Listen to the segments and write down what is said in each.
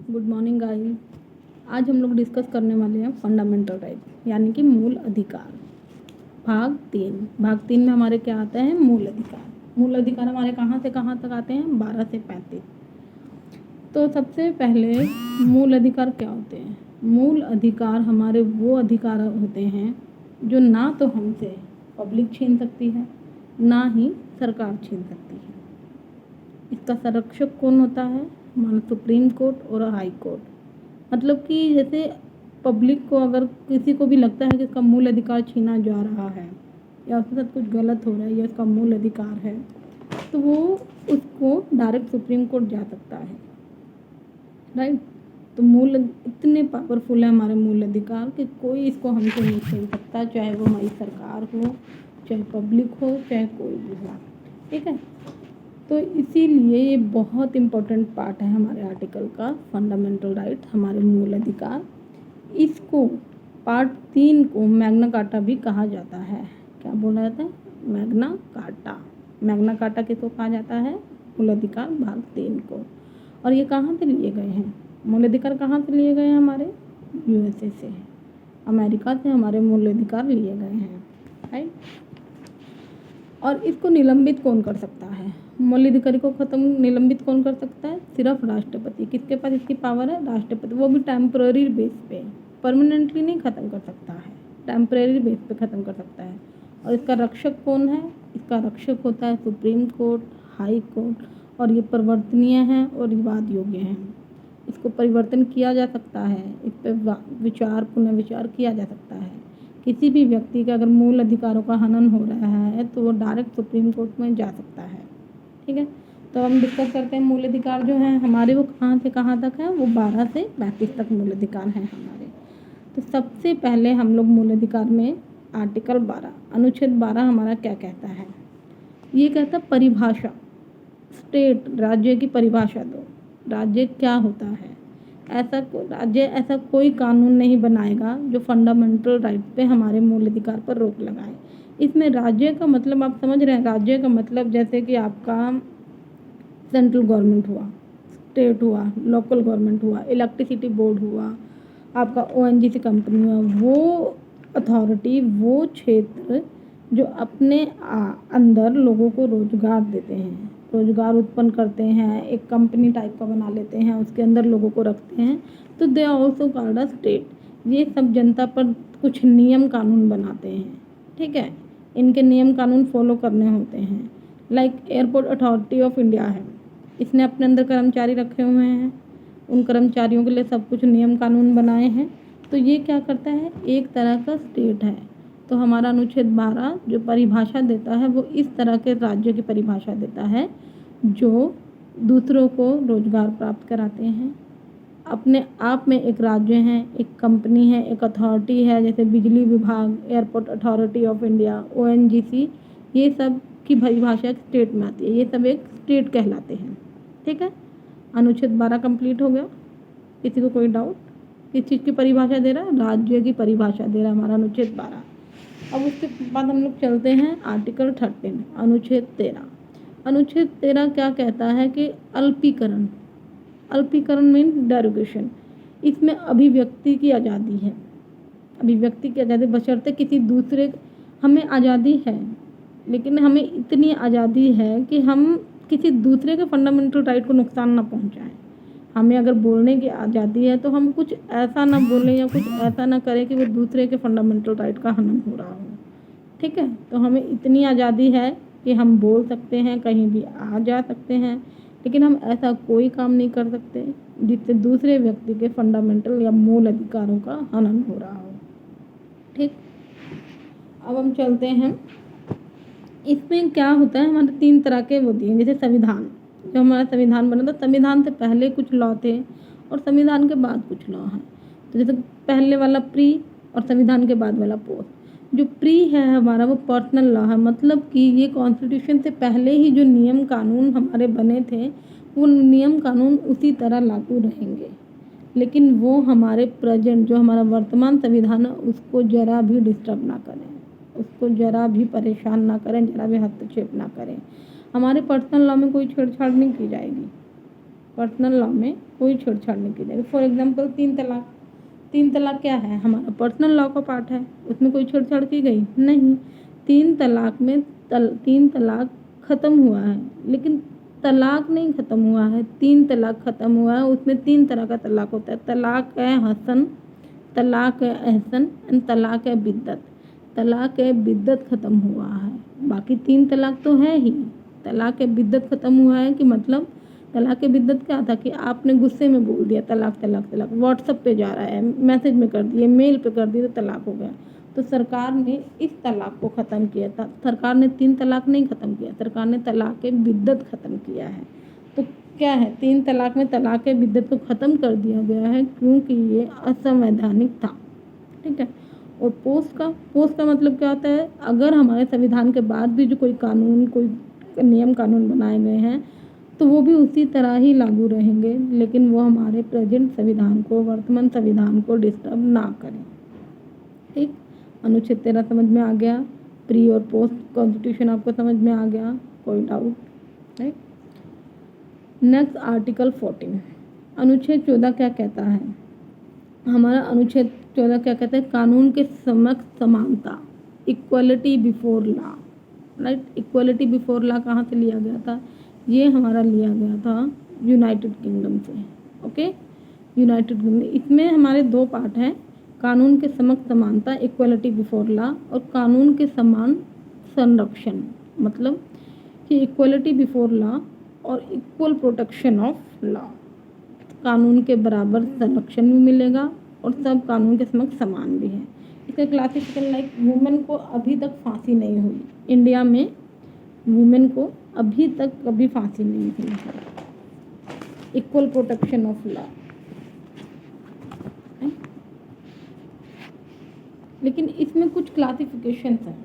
Good morning guys. आज हम लोग डिस्कस करने वाले हैं फंडामेंटल राइट यानी कि मूल अधिकार। भाग 3 में हमारे क्या आता है? मूल अधिकार। मूल अधिकार हमारे कहाँ से कहाँ तक आते हैं? 12 से 35। तो सबसे पहले मूल अधिकार क्या होते हैं? मूल अधिकार हमारे वो अधिकार होते हैं जो ना तो हमसे पब्लिक छीन सकती है, ना ही सरकार छीन सकती है। इसका संरक्षक कौन होता है? हमारा सुप्रीम कोर्ट और हाई कोर्ट। मतलब कि जैसे पब्लिक को अगर किसी को भी लगता है कि इसका मूल अधिकार छीना जा रहा है या उसके साथ कुछ गलत हो रहा है या इसका मूल अधिकार है, तो वो उसको डायरेक्ट सुप्रीम कोर्ट जा सकता है, राइट। तो मूल इतने पावरफुल है हमारे मूल अधिकार कि कोई इसको हमसे नहीं छीन सकता, चाहे वो हमारी सरकार हो, चाहे पब्लिक हो, चाहे कोई भी हो, ठीक है। तो इसीलिए ये बहुत इम्पोर्टेंट पार्ट है हमारे आर्टिकल का, फंडामेंटल राइट, हमारे मूल अधिकार। इसको पार्ट 3 को मैग्ना कार्टा भी कहा जाता है। क्या बोला जाता है? Magna carta. मैग्ना कार्टा किसको कहा जाता है? मूल अधिकार भाग 3 को। और ये कहाँ से लिए गए हैं? मूल अधिकार कहाँ से लिए गए हैं? हमारे यूएसए से, अमेरिका से हमारे मूल अधिकार लिए गए हैं, राइट। और इसको निलंबित कौन कर सकता है? मूल अधिकारी को निलंबित कौन कर सकता है? सिर्फ राष्ट्रपति। किसके पास इसकी पावर है? राष्ट्रपति। वो भी टेम्पररी बेस पे, परमानेंटली नहीं ख़त्म कर सकता है, टेम्पररी बेस पे ख़त्म कर सकता है। और इसका रक्षक कौन है? इसका रक्षक होता है सुप्रीम कोर्ट, हाई कोर्ट। और ये परिवर्तनीय है और विवाद योग्य है। इसको परिवर्तन किया जा सकता है, इस पर पुनर्विचार किया जा सकता है। किसी भी व्यक्ति के अगर मूल अधिकारों का हनन हो रहा है तो वो डायरेक्ट सुप्रीम कोर्ट में जा सकता है, ठीक है। तो हम डिस्कस करते हैं मूल अधिकार जो हैं हमारे, वो कहाँ से कहाँ तक है? वो 12 से 35 तक मूल अधिकार हैं हमारे। तो सबसे पहले हम लोग मूल अधिकार में आर्टिकल 12 अनुच्छेद 12 हमारा क्या कहता है? ये कहता है परिभाषा, स्टेट, राज्य की परिभाषा दो। राज्य क्या होता है? राज्य ऐसा कोई कानून नहीं बनाएगा जो फंडामेंटल राइट पे, हमारे मूल अधिकार पर रोक लगाए। इसमें राज्य का मतलब आप समझ रहे हैं? राज्य का मतलब जैसे कि आपका सेंट्रल गवर्नमेंट हुआ, स्टेट हुआ, लोकल गवर्नमेंट हुआ, इलेक्ट्रिसिटी बोर्ड हुआ, आपका ओएनजीसी कंपनी हुआ, वो अथॉरिटी, वो क्षेत्र जो अपने अंदर लोगों को रोजगार देते हैं, रोजगार उत्पन्न करते हैं, एक कंपनी टाइप का बना लेते हैं, उसके अंदर लोगों को रखते हैं, तो they are also called a state. ये सब जनता पर कुछ नियम कानून बनाते हैं, ठीक है। इनके नियम कानून फॉलो करने होते हैं। Like airport authority of India है, इसने अपने अंदर कर्मचारी रखे हुए हैं, उन कर्मचारियों के लिए सब कुछ नियम कानून बनाए हैं। तो ये क्या करता है? एक तरह का स्टेट है। तो हमारा अनुच्छेद 12 जो परिभाषा देता है वो इस तरह के राज्य की परिभाषा देता है जो दूसरों को रोजगार प्राप्त कराते हैं, अपने आप में एक राज्य हैं, एक कंपनी है, एक अथॉरिटी है, जैसे बिजली विभाग, airport authority of India, ONGC, ये सब की परिभाषा स्टेट में आती है। ये सब एक स्टेट कहलाते हैं, ठीक है। अनुच्छेद 12 कंप्लीट हो गया। किसी को कोई डाउट? किस चीज़ की परिभाषा दे रहा है? राज्य की परिभाषा दे रहा है हमारा अनुच्छेद 12। अब उसके बाद हम लोग चलते हैं आर्टिकल 13, अनुच्छेद 13। अनुच्छेद 13 क्या कहता है कि अल्पीकरण, अल्पीकरण मीन डेरोगेशन। इसमें अभिव्यक्ति की आज़ादी है, अभिव्यक्ति की आज़ादी बशर्ते किसी दूसरे, हमें आज़ादी है लेकिन हमें इतनी आज़ादी है कि हम किसी दूसरे के फंडामेंटल राइट को नुकसान ना पहुंचाएं। हमें अगर बोलने की आज़ादी है तो हम कुछ ऐसा ना बोलें या कुछ ऐसा ना करें कि वो दूसरे के फंडामेंटल राइट का हनन हो रहा हो, ठीक है। तो हमें इतनी आज़ादी है कि हम बोल सकते हैं, कहीं भी आ जा सकते हैं, लेकिन हम ऐसा कोई काम नहीं कर सकते जिससे दूसरे व्यक्ति के फंडामेंटल या मूल अधिकारों का हनन हो रहा हो, ठीक। अब हम चलते हैं, इसमें क्या होता है? हमारे 3 तरह के वो दिए, जैसे संविधान। जब हमारा संविधान बना था, संविधान से पहले कुछ लॉ थे और संविधान के बाद कुछ लॉ हैं। तो जैसे पहले वाला प्री और संविधान के बाद वाला पोस्ट। जो प्री है हमारा वो पर्सनल लॉ है, मतलब कि ये कॉन्स्टिट्यूशन से पहले ही जो नियम कानून हमारे बने थे वो नियम कानून उसी तरह लागू रहेंगे, लेकिन वो हमारे प्रेजेंट जो हमारा वर्तमान संविधान है उसको ज़रा भी डिस्टर्ब ना करें, उसको ज़रा भी परेशान ना करें, ज़रा भी हस्तक्षेप ना करें। हमारे पर्सनल लॉ में कोई छेड़छाड़ नहीं की जाएगी, पर्सनल लॉ में कोई छेड़छाड़ नहीं की जाएगी। फॉर एग्जांपल 3 तलाक। 3 तलाक क्या है? हमारा पर्सनल लॉ का पार्ट है, उसमें कोई छेड़छाड़ की गई नहीं। 3 तलाक में 3 तलाक ख़त्म हुआ है, लेकिन तलाक नहीं ख़त्म हुआ है, 3 तलाक ख़त्म हुआ है। उसमें 3 तरह का तलाक होता है। तलाक है हसन, तलाक है एहसन एंड तलाक है बिद्दत। तलाक है बिद्दत ख़त्म हुआ है, बाकी 3 तलाक तो है ही। तलाक है बिद्दत ख़त्म हुआ है कि मतलब तलाक है बिद्दत क्या था कि आपने गुस्से में बोल दिया तलाक तलाक तलाक, व्हाट्सएप पे जा रहा है, मैसेज में कर दिए, मेल पे कर दिए तो तलाक हो गया। तो सरकार ने इस तलाक को ख़त्म किया था। सरकार ने 3 तलाक नहीं ख़त्म किया, सरकार ने तलाक है बिद्दत ख़त्म किया है। तो क्या है, 3 तलाक में तलाक है बिद्दत को ख़त्म कर दिया गया है क्योंकि ये असंवैधानिक था। ठीक है। और पोस्ट का मतलब क्या होता है? अगर हमारे संविधान के बाद भी जो कोई कानून, कोई नियम कानून बनाए गए हैं तो वो भी उसी तरह ही लागू रहेंगे, लेकिन वो हमारे प्रेजेंट संविधान को, वर्तमान संविधान को डिस्टर्ब ना करें। ठीक। अनुच्छेद 13 समझ में आ गया। प्री और पोस्ट कॉन्स्टिट्यूशन आपको समझ में आ गया, कोई डाउट? राइट। Next article 14। अनुच्छेद 14 क्या कहता है? हमारा अनुच्छेद 14 क्या कहता है? कानून के समक्ष समानता, equality before law. Right. Equality before law कहाँ से लिया गया था? ये हमारा लिया गया था यूनाइटेड किंगडम से। Okay, United kingdom. इसमें हमारे 2 पार्ट हैं, कानून के समक्ष समानता, इक्वलिटी बिफोर लॉ, और कानून के समान संरक्षण। मतलब कि इक्वलिटी बिफोर लॉ और इक्वल प्रोटेक्शन ऑफ लॉ। कानून के बराबर संरक्षण भी मिलेगा और सब कानून के समक्ष समान भी है। इसका क्लासिफिकेशन लाइक वुमेन को अभी तक फांसी नहीं हुई इंडिया में, वुमेन को अभी तक कभी फांसी नहीं हुई है। Equal protection of law. लेकिन इसमें कुछ क्लासिफिकेशन हैं।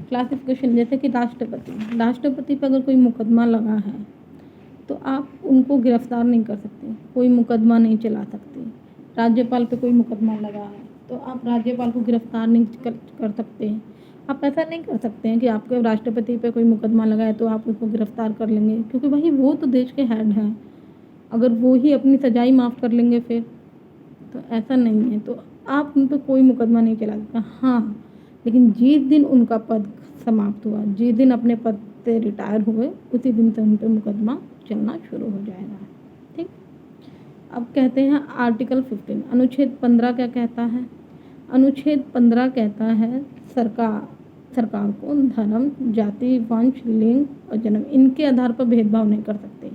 क्लासिफिकेशन जैसे कि राष्ट्रपति पर अगर कोई मुकदमा लगा है तो आप उनको गिरफ्तार नहीं कर सकते, कोई मुकदमा नहीं चला सकते। राज्यपाल पे कोई मुकदमा लगा है तो आप राज्यपाल को गिरफ्तार नहीं कर सकते। आप ऐसा नहीं कर सकते हैं कि आपके राष्ट्रपति पे कोई मुकदमा लगा है तो आप उसको गिरफ्तार कर लेंगे, क्योंकि भाई वो तो देश के हेड हैं। अगर वो ही अपनी सजाई माफ़ कर लेंगे फिर तो ऐसा नहीं है, तो आप उन पर कोई मुकदमा नहीं चला सकता। हाँ, लेकिन जिस दिन उनका पद समाप्त हुआ, जिस दिन अपने पद से रिटायर हुए, उसी दिन से उन पर मुकदमा चलना शुरू हो जाएगा। ठीक। अब कहते हैं आर्टिकल 15। अनुच्छेद 15 क्या कहता है? अनुच्छेद 15 कहता है सरकार को धर्म, जाति, वंश, लिंग और जन्म इनके आधार पर भेदभाव नहीं कर सकते।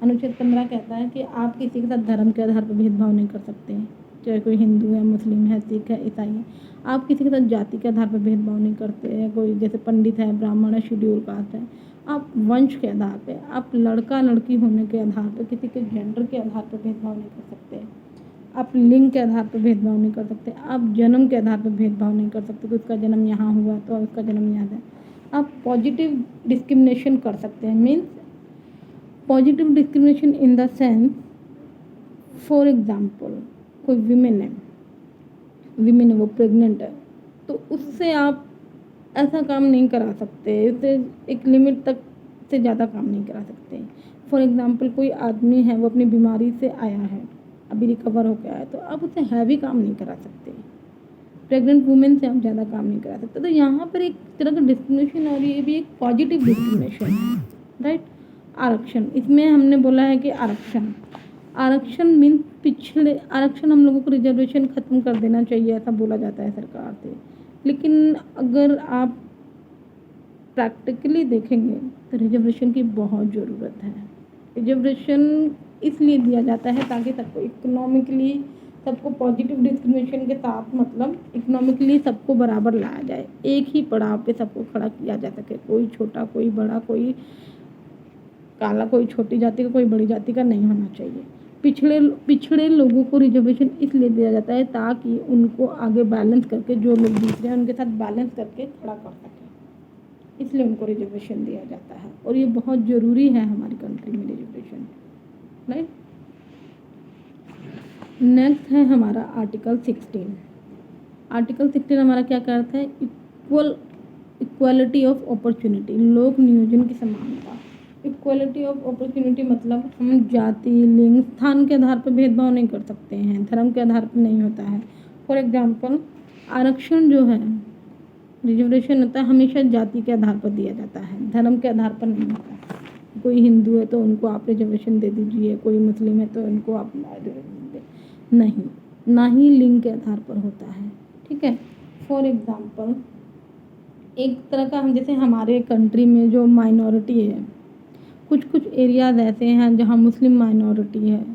अनुच्छेद 15 कहता है कि आप किसी के साथ धर्म के आधार पर भेदभाव नहीं कर सकते, चाहे कोई हिंदू है, मुस्लिम है, सिख है, ईसाई है। आप किसी के साथ जाति के आधार पर भेदभाव नहीं करते हैं, कोई जैसे पंडित है, ब्राह्मण है, शेड्यूल कास्ट है। आप वंश के आधार पे, आप लड़का लड़की होने के आधार पे, किसी के जेंडर के आधार पर भेदभाव नहीं कर सकते। आप लिंग के आधार पर भेदभाव नहीं कर सकते। आप जन्म के आधार पर भेदभाव नहीं कर सकते कि उसका जन्म यहाँ हुआ तो उसका जन्म यहाँ है। आप पॉजिटिव डिस्क्रिमिनेशन कर सकते हैं। Means positive discrimination in the sense, for example कोई विमेन है, वो प्रेग्नेंट है, तो उससे आप ऐसा काम नहीं करा सकते, उससे एक लिमिट तक से ज़्यादा काम नहीं करा सकते। फॉर एग्जांपल कोई आदमी है, वो अपनी बीमारी से आया है, अभी रिकवर हो गया है, तो आप उससे हैवी काम नहीं करा सकते। प्रेग्नेंट वुमेन से आप ज़्यादा काम नहीं करा सकते। तो यहाँ पर एक तरह का डिस्क्रिमिनेशन, और ये भी एक पॉजिटिव डिस्क्रिमिनेशन है। राइट। आरक्षण, इसमें हमने बोला है कि आरक्षण मीन पिछड़े, आरक्षण हम लोगों को रिजर्वेशन ख़त्म कर देना चाहिए, ऐसा बोला जाता है सरकार से। लेकिन अगर आप प्रैक्टिकली देखेंगे तो रिजर्वेशन की बहुत ज़रूरत है। रिजर्वेशन इसलिए दिया जाता है ताकि सबको इकोनॉमिकली, सबको पॉजिटिव डिस्क्रिमिनेशन के साथ, मतलब इकोनॉमिकली सबको बराबर लाया जाए, एक ही पड़ाव पे सबको खड़ा किया जा सके। कोई छोटा, कोई बड़ा, कोई काला, कोई छोटी जाति का, कोई बड़ी जाति का नहीं होना चाहिए। पिछड़े लोगों को रिजर्वेशन इसलिए दिया जाता है ताकि उनको आगे बैलेंस करके, जो लोग दूसरे हैं उनके साथ बैलेंस करके खड़ा कर सकें, इसलिए उनको रिजर्वेशन दिया जाता है। और ये बहुत ज़रूरी है हमारी कंट्री में रिजर्वेशन। राइट। नेक्स्ट है हमारा आर्टिकल 16। आर्टिकल 16 हमारा क्या करता है? इक्वालिटी ऑफ अपॉर्चुनिटी, लोक नियोजन की समानता। इक्वलिटी ऑफ अपॉर्चुनिटी मतलब हम जाति, लिंग, स्थान के आधार पर भेदभाव नहीं कर सकते हैं, धर्म के आधार पर नहीं होता है। फॉर एग्जाम्पल आरक्षण जो है, रिजर्वेशन होता है, हमेशा जाति के आधार पर दिया जाता है, धर्म के आधार पर नहीं होता है। कोई हिंदू है तो उनको आप रिजर्वेशन दे दीजिए, कोई मुस्लिम है तो उनको आप नहीं, ना ही लिंग के आधार पर होता है, ठीक है। फॉर एग्जाम्पल एक तरह का हम जैसे हमारे कंट्री में जो माइनॉरिटी है, कुछ कुछ एरियाज ऐसे हैं जहाँ मुस्लिम माइनॉरिटी है,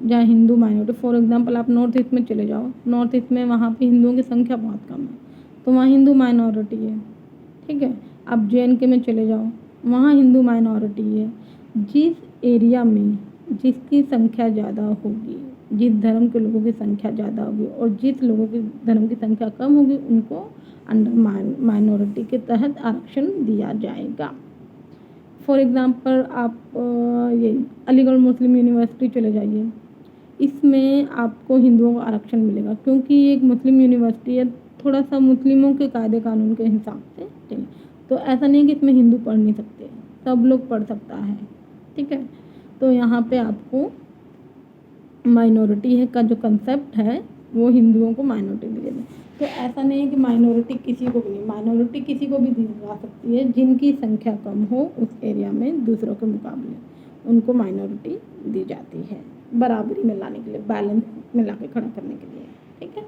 जहाँ हिंदू माइनॉरिटी। फॉर एग्जांपल आप नॉर्थ ईस्ट में चले जाओ, नॉर्थ ईस्ट में वहाँ पे हिंदुओं की संख्या बहुत कम है, तो वहाँ हिंदू माइनॉरिटी है, ठीक है। आप JNK में चले जाओ, वहाँ हिंदू माइनॉरिटी है। जिस एरिया में जिसकी संख्या ज़्यादा होगी, जिस धर्म के लोगों की संख्या ज़्यादा होगी और जिस लोगों की धर्म की संख्या कम होगी, उनको अंडर माइनॉरिटी के तहत आरक्षण दिया जाएगा। फॉर एग्ज़ाम्पल आप ये अलीगढ़ मुस्लिम यूनिवर्सिटी चले जाइए, इसमें आपको हिंदुओं को आरक्षण मिलेगा क्योंकि ये एक मुस्लिम यूनिवर्सिटी है, थोड़ा सा मुस्लिमों के कायदे कानून के हिसाब से, ठीक है। तो ऐसा नहीं कि इसमें हिंदू पढ़ नहीं सकते, सब लोग पढ़ सकता है, ठीक है। तो यहाँ पे आपको माइनॉरिटी है का जो कंसेप्ट है वो हिंदुओं को माइनॉरिटी दे दें। तो ऐसा नहीं है कि माइनॉरिटी किसी को भी नहीं, माइनॉरिटी किसी को भी दी जा सकती है जिनकी संख्या कम हो उस एरिया में दूसरों के मुकाबले, उनको माइनॉरिटी दी जाती है बराबरी में लाने के लिए, बैलेंस में ला के खड़ा करने के लिए, ठीक है।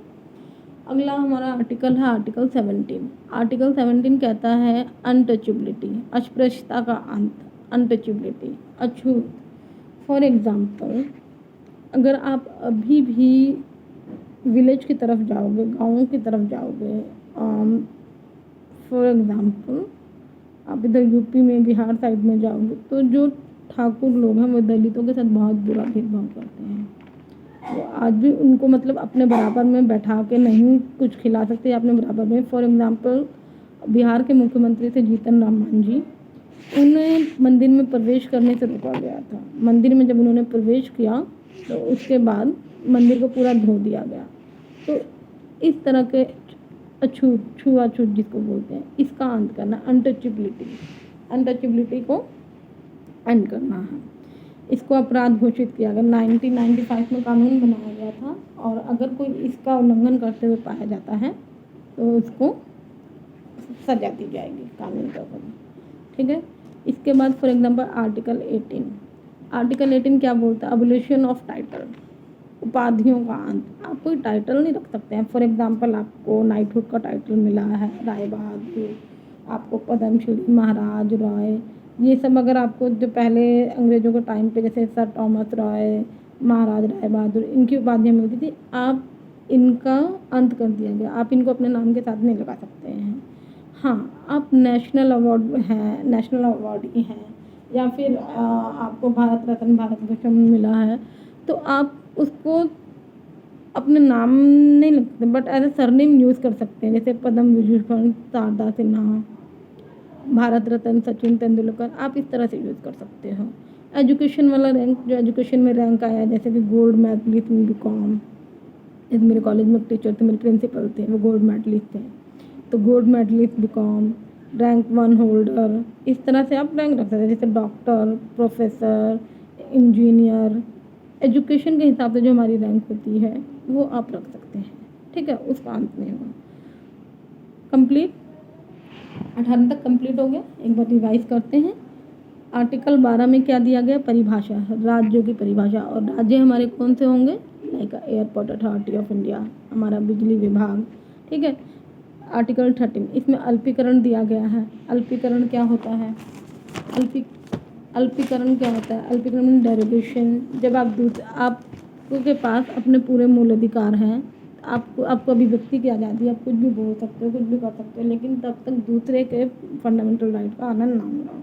अगला हमारा आर्टिकल है आर्टिकल 17। आर्टिकल 17 कहता है अनटचेबिलिटी, अस्पृश्यता का अंत, अनटचेबिलिटी, अछूत। फॉर एग्जाम्पल अगर आप अभी भी विलेज की तरफ जाओगे, गाँवों की तरफ जाओगे, फॉर एग्ज़ाम्पल आप इधर यूपी में, बिहार साइड में जाओगे, तो जो ठाकुर लोग हैं वो दलितों के साथ बहुत बुरा भेदभाव करते हैं। वो आज भी उनको मतलब अपने बराबर में बैठा के नहीं कुछ खिला सकते अपने बराबर में। फॉर एग्ज़ाम्पल बिहार के मुख्यमंत्री थे जीतन राम मांझी, उन्हें मंदिर में प्रवेश करने से रोका गया था। मंदिर में जब उन्होंने प्रवेश किया तो उसके बाद मंदिर को पूरा धो दिया गया। तो इस तरह के अछूत, छुआछूत जिसको बोलते हैं, इसका अंत करना, अनटचेबिलिटी को एंड करना है। इसको अपराध घोषित किया गया, 1995 में कानून बनाया गया था, और अगर कोई इसका उल्लंघन करते हुए पाया जाता है तो उसको सजा दी जाएगी कानून के ऊपर, ठीक है। इसके बाद फॉर एग्जांपल आर्टिकल 18। आर्टिकल 18 क्या बोलता है? अबोलिशन ऑफ टाइटल, उपाधियों का अंत। आप कोई टाइटल नहीं रख सकते हैं। फॉर एग्जांपल आपको नाइटहुड का टाइटल मिला है, राय बहादुर, आपको पद्मश्री, महाराज रॉय, ये सब अगर आपको जो पहले अंग्रेज़ों के टाइम पे जैसे सर थॉमस रॉय, महाराज राय बहादुर, इनकी उपाधियाँ मिलती थी, आप इनका अंत कर दिया गया, आप इनको अपने नाम के साथ नहीं लगा सकते हैं। हाँ, आप नेशनल अवार्ड हैं, नेशनल अवार्डी हैं, या फिर आपको भारत रत्न, भारत भूषण मिला है, तो आप उसको अपने नाम नहीं लगते but as a surname use कर सकते हैं, जैसे पद्म विभूषण शारदा सिन्हा, भारत रत्न सचिन तेंदुलकर, आप इस तरह से यूज़ कर सकते हो। एजुकेशन वाला रैंक, जो एजुकेशन में रैंक आया, जैसे कि गोल्ड मेडलिस्ट इन BCom, जैसे मेरे कॉलेज में टीचर थे, मेरे प्रिंसिपल थे, वो गोल्ड मेडलिस्ट थे, तो gold medalist BCom, rank 1 holder, इस तरह से आप रैंक रख सकते हैं, जैसे डॉक्टर, प्रोफेसर, इंजीनियर। एजुकेशन के हिसाब से जो हमारी रैंक होती है वो आप रख सकते हैं, ठीक है, उसका अंत नहीं होगा। कंप्लीट 18 तक कंप्लीट हो गया। एक बार रिवाइज करते हैं। आर्टिकल 12 में क्या दिया गया? परिभाषा, राज्यों की परिभाषा, और राज्य हमारे कौन से होंगे? Like airport authority of India, हमारा बिजली विभाग, ठीक है। आर्टिकल 13, इसमें अल्पीकरण दिया गया है। अल्पीकरण क्या होता है? अल्पीकरण क्या होता है? अल्पीकरण मीन डेरिवेशन। जब आपके पास अपने पूरे मूल अधिकार हैं, आपको अभिव्यक्ति की आज़ादी, आप कुछ भी बोल सकते हो, कुछ भी कर सकते हो, लेकिन तब तक दूसरे के फंडामेंटल राइट का आनंद ना उठाओ,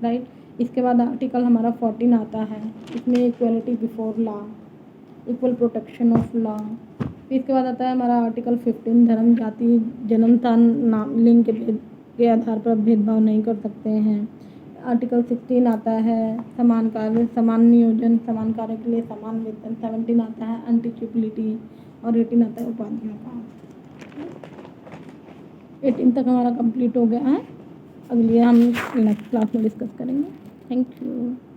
राइट। इसके बाद आर्टिकल हमारा 14 आता है, इसमें equality before law, equal protection of law. फिर इसके बाद आता है हमारा आर्टिकल 15, धर्म, जाति, जन्म स्थान, नाम, लिंग के आधार पर भेदभाव नहीं कर सकते हैं। आर्टिकल 16 आता है समान कार्य, समान नियोजन, समान कार्य के लिए समान वेतन। 17 आता है अनटचेबिलिटी, और 18 आता है उपाधियों का। 18 तक हमारा कंप्लीट हो गया है। अगली हम नेक्स्ट क्लास में डिस्कस करेंगे। Thank you.